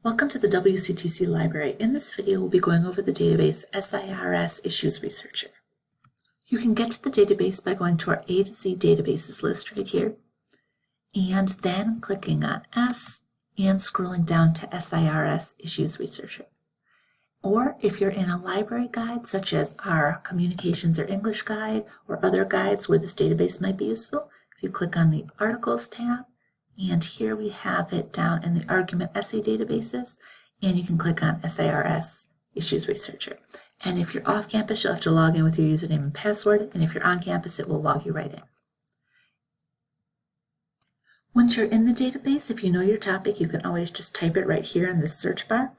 Welcome to the WCTC Library. In this video, we'll be going over the database SIRS Issues Researcher. You can get to the database by going to our A to Z databases list right here, and then clicking on S and scrolling down to SIRS Issues Researcher. Or if you're in a library guide, such as our Communications or English guide or other guides where this database might be useful, if you click on the Articles tab, and here we have it down in the Argument Essay Databases, and you can click on SIRS Issues Researcher. And if you're off campus, you'll have to log in with your username and password, and if you're on campus, it will log you right in. Once you're in the database, if you know your topic, you can always just type it right here in the search bar.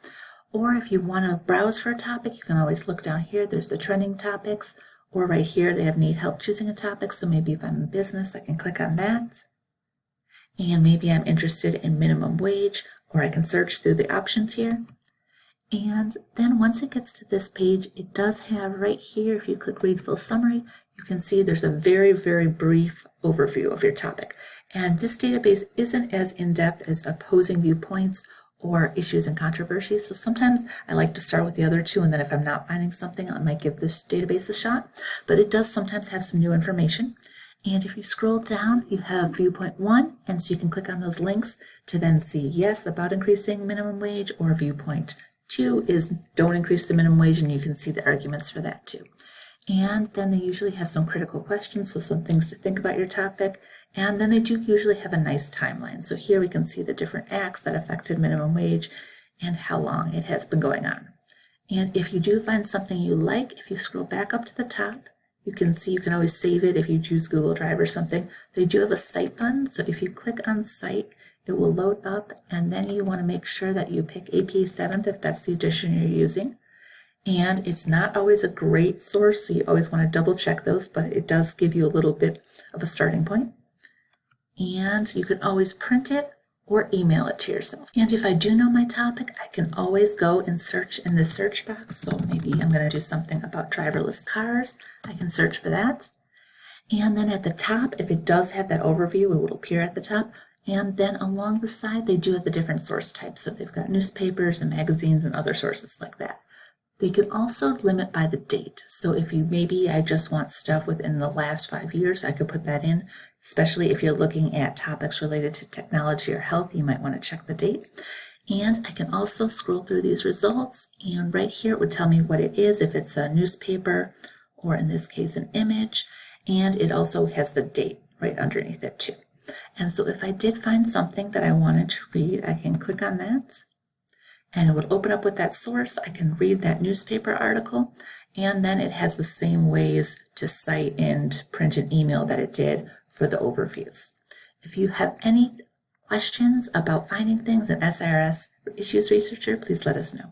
Or if you want to browse for a topic, you can always look down here. There's the trending topics, or right here, they have need help choosing a topic. So maybe if I'm in business, I can click on that. And maybe I'm interested in minimum wage, or I can search through the options here. And then once it gets to this page, it does have right here, if you click read full summary, you can see there's a very, very brief overview of your topic. And this database isn't as in-depth as opposing viewpoints or issues and controversies. So sometimes I like to start with the other two, and then if I'm not finding something, I might give this database a shot. But it does sometimes have some new information. And if you scroll down, you have viewpoint 1, and so you can click on those links to then see yes about increasing minimum wage, or viewpoint 2 is don't increase the minimum wage, and you can see the arguments for that too. And then they usually have some critical questions, so some things to think about your topic, and then they do usually have a nice timeline. So here we can see the different acts that affected minimum wage and how long it has been going on. And if you do find something you like, if you scroll back up to the top, you can see you can always save it if you choose Google Drive or something. They do have a cite button, so if you click on cite, it will load up, and then you want to make sure that you pick APA 7th if that's the edition you're using. And it's not always a great source, so you always want to double check those, but it does give you a little bit of a starting point. And you can always print it or email it to yourself. And if I do know my topic, I can always go and search in the search box. So maybe I'm going to do something about driverless cars. I can search for that. And then at the top, if it does have that overview, it will appear at the top. And then along the side, they do have the different source types. So they've got newspapers and magazines and other sources like that. They can also limit by the date. So if I just want stuff within the last 5 years, I could put that in, especially if you're looking at topics related to technology or health, you might want to check the date. And I can also scroll through these results, and right here it would tell me what it is, if it's a newspaper, or in this case an image, and it also has the date right underneath it too. And so if I did find something that I wanted to read, I can click on that, and it would open up with that source. I can read that newspaper article, and then it has the same ways to cite and print an email that it did for the overviews. If you have any questions about finding things in SIRS Issues Researcher, please let us know.